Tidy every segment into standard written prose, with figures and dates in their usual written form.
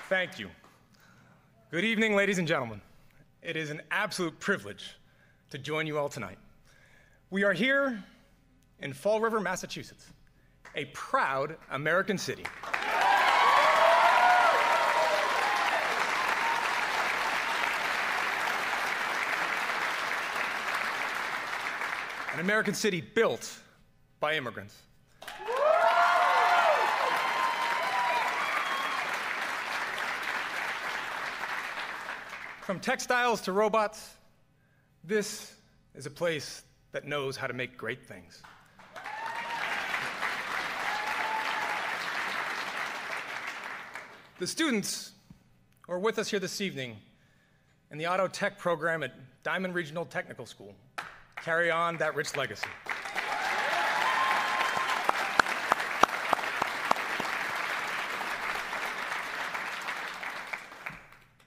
Thank you. Good evening, ladies and gentlemen. It is an absolute privilege to join you all tonight. We are here in Fall River, Massachusetts, a proud American city. An American city built by immigrants. From textiles to robots, this is a place that knows how to make great things. The students who are with us here this evening in the Auto Tech program at Diamond Regional Technical School carry on that rich legacy.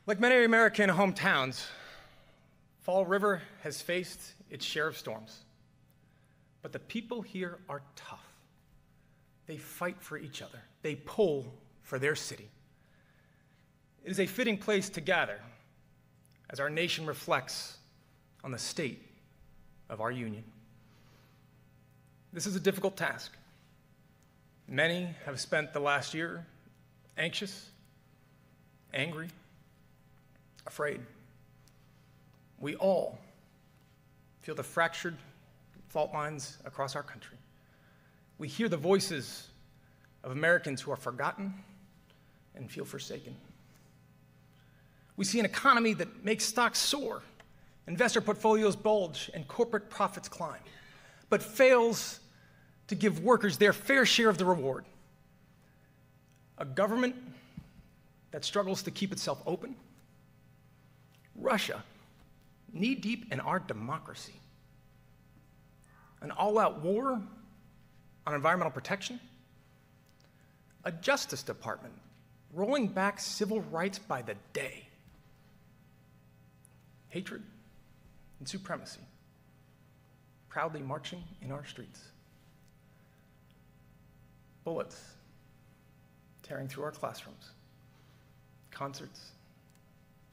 Like many American hometowns, Fall River has faced its share of storms. But the people here are tough. They fight for each other. They pull for their city. It is a fitting place to gather as our nation reflects on the state of our union. This is a difficult task. Many have spent the last year anxious, angry, afraid. We all feel the fractured fault lines across our country. We hear the voices of Americans who are forgotten and feel forsaken. We see an economy that makes stocks soar, investor portfolios bulge, and corporate profits climb, but fails to give workers their fair share of the reward. A government that struggles to keep itself open. Russia, knee-deep in our democracy. An all-out war on environmental protection. A Justice Department rolling back civil rights by the day. Hatred and supremacy proudly marching in our streets. Bullets tearing through our classrooms, concerts,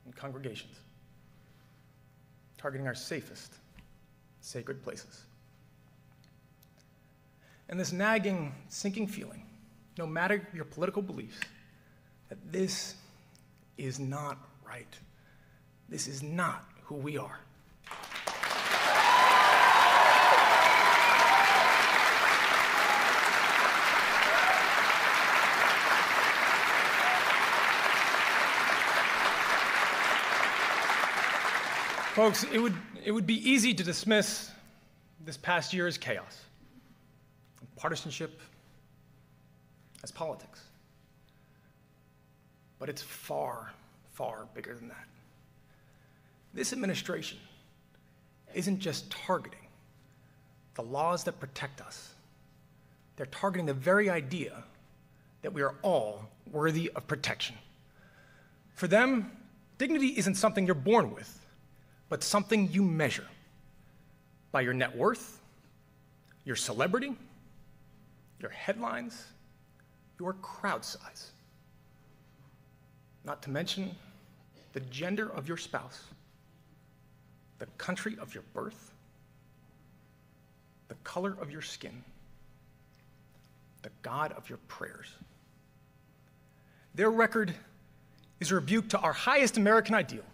and congregations, targeting our safest, sacred places. And this nagging, sinking feeling, no matter your political beliefs, that this is not right. This is not who we are. Folks, it would be easy to dismiss this past year as chaos, partisanship as politics. But it's far, far bigger than that. This administration isn't just targeting the laws that protect us. They're targeting the very idea that we are all worthy of protection. For them, dignity isn't something you're born with, but something you measure by your net worth, your celebrity, your headlines, your crowd size. Not to mention the gender of your spouse, the country of your birth, the color of your skin, the God of your prayers. Their record is a rebuke to our highest American ideal,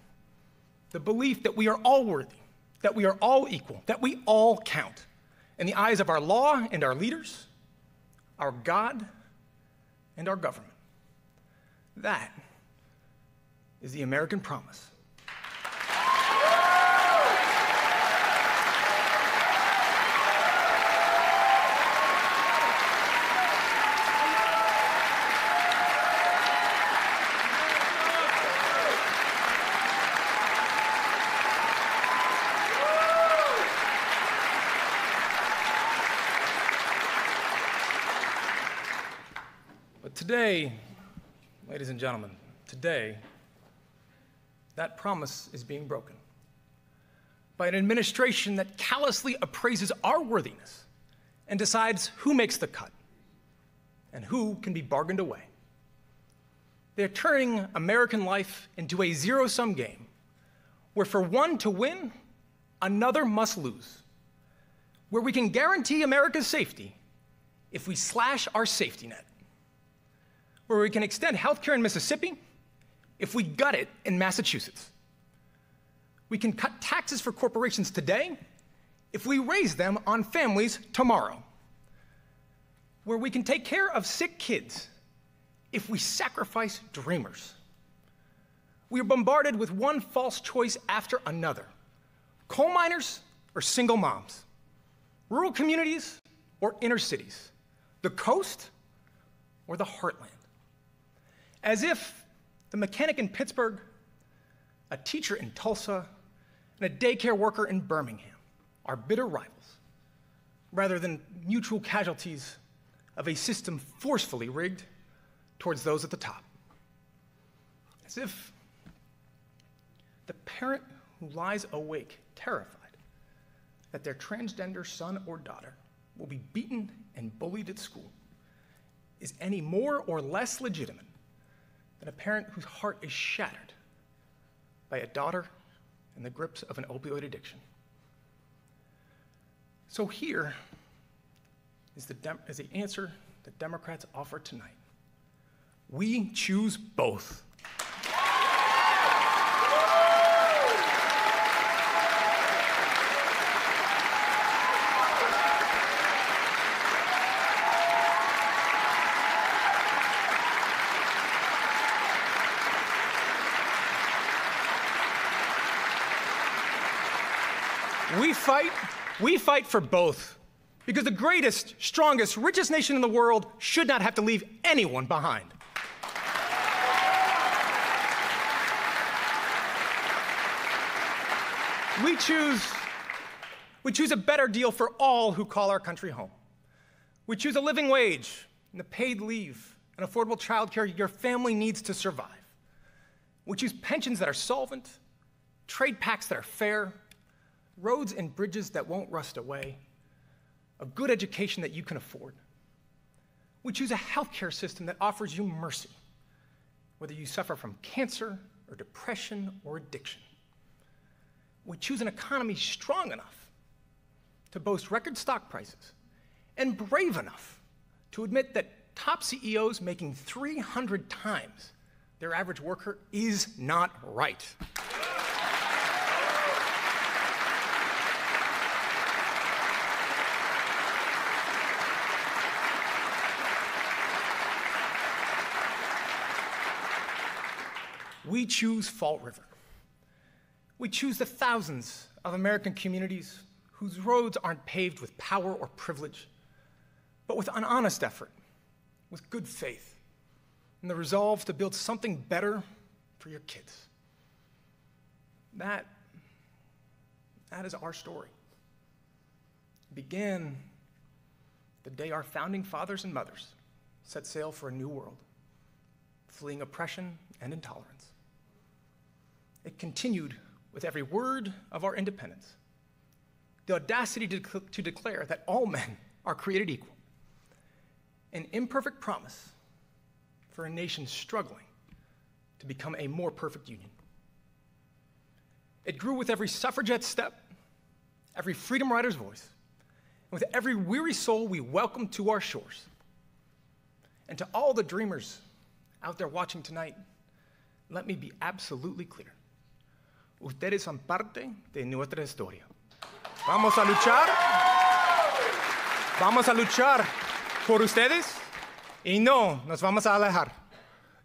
the belief that we are all worthy, that we are all equal, that we all count in the eyes of our law and our leaders, our God and our government. That is the American promise. Today, ladies and gentlemen, today, that promise is being broken by an administration that callously appraises our worthiness and decides who makes the cut and who can be bargained away. They're turning American life into a zero-sum game, where for one to win, another must lose. Where we can guarantee America's safety if we slash our safety net. Where we can extend healthcare in Mississippi if we gut it in Massachusetts. We can cut taxes for corporations today if we raise them on families tomorrow. Where we can take care of sick kids if we sacrifice dreamers. We are bombarded with one false choice after another: coal miners or single moms, rural communities or inner cities, the coast or the heartland. As if the mechanic in Pittsburgh, a teacher in Tulsa, and a daycare worker in Birmingham are bitter rivals, rather than mutual casualties of a system forcefully rigged towards those at the top. As if the parent who lies awake, terrified that their transgender son or daughter will be beaten and bullied at school, is any more or less legitimate than a parent whose heart is shattered by a daughter in the grips of an opioid addiction. So here is the answer that Democrats offer tonight. We choose both. We fight for both, because the greatest, strongest, richest nation in the world should not have to leave anyone behind. We choose a better deal for all who call our country home. We choose a living wage and a paid leave and affordable childcare your family needs to survive. We choose pensions that are solvent, trade pacts that are fair, roads and bridges that won't rust away, a good education that you can afford. We choose a healthcare system that offers you mercy, whether you suffer from cancer or depression or addiction. We choose an economy strong enough to boast record stock prices and brave enough to admit that top CEOs making 300 times their average worker is not right. We choose Fall River. We choose the thousands of American communities whose roads aren't paved with power or privilege, but with an honest effort, with good faith, and the resolve to build something better for your kids. That is our story. It began the day our founding fathers and mothers set sail for a new world, fleeing oppression and intolerance. It continued with every word of our independence, the audacity to declare that all men are created equal, an imperfect promise for a nation struggling to become a more perfect union. It grew with every suffragette step, every freedom rider's voice, and with every weary soul we welcome to our shores. And to all the dreamers out there watching tonight, let me be absolutely clear. Ustedes son parte de nuestra historia. Vamos a luchar por ustedes y no nos vamos a alejar.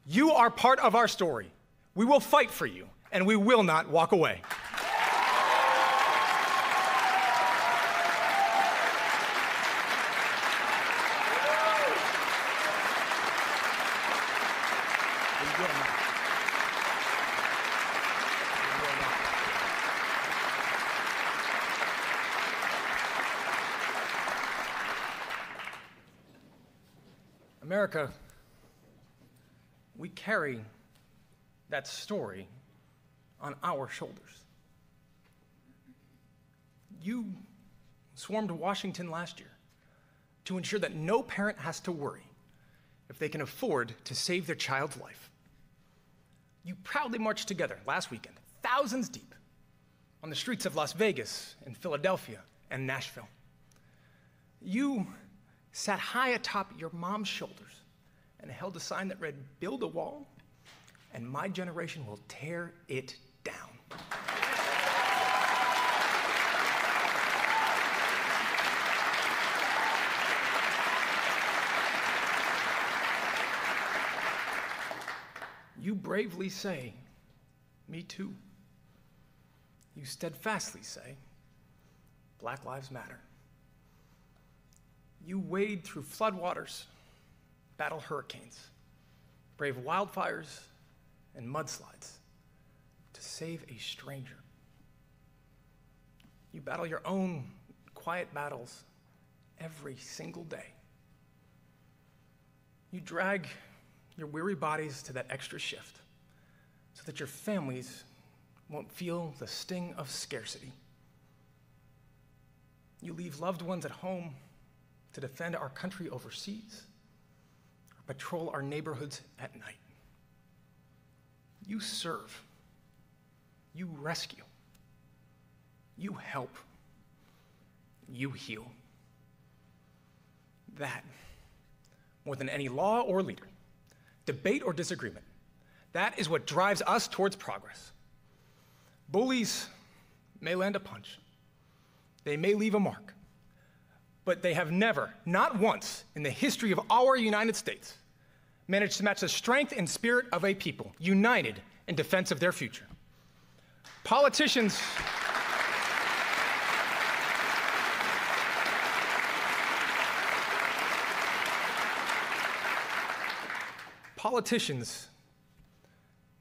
You are part of our story. We will fight for you, and we will not walk away. America, we carry that story on our shoulders. You swarmed Washington last year to ensure that no parent has to worry if they can afford to save their child's life. You proudly marched together last weekend, thousands deep, on the streets of Las Vegas and Philadelphia and Nashville. You sat high atop your mom's shoulders and held a sign that read, "Build a wall, and my generation will tear it down." You bravely say, "Me too." You steadfastly say, "Black Lives Matter." You wade through floodwaters, battle hurricanes, brave wildfires and mudslides to save a stranger. You battle your own quiet battles every single day. You drag your weary bodies to that extra shift so that your families won't feel the sting of scarcity. You leave loved ones at home to defend our country overseas or patrol our neighborhoods at night. You serve, you rescue, you help, you heal. That, more than any law or leader, debate or disagreement, that is what drives us towards progress. Bullies may land a punch, they may leave a mark, but they have never, not once in the history of our United States, managed to match the strength and spirit of a people united in defense of their future. Politicians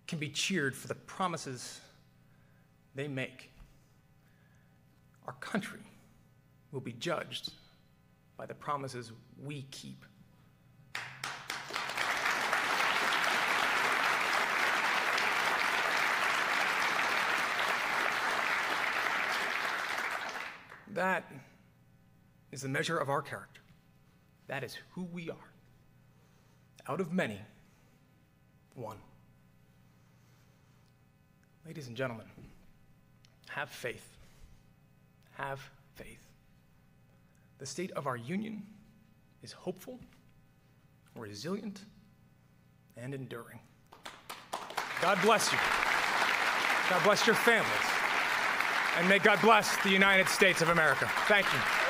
can be cheered for the promises they make. Our country will be judged by the promises we keep. That is the measure of our character. That is who we are. Out of many, one. Ladies and gentlemen, have faith. Have faith. The state of our union is hopeful, resilient, and enduring. God bless you. God bless your families. And may God bless the United States of America. Thank you.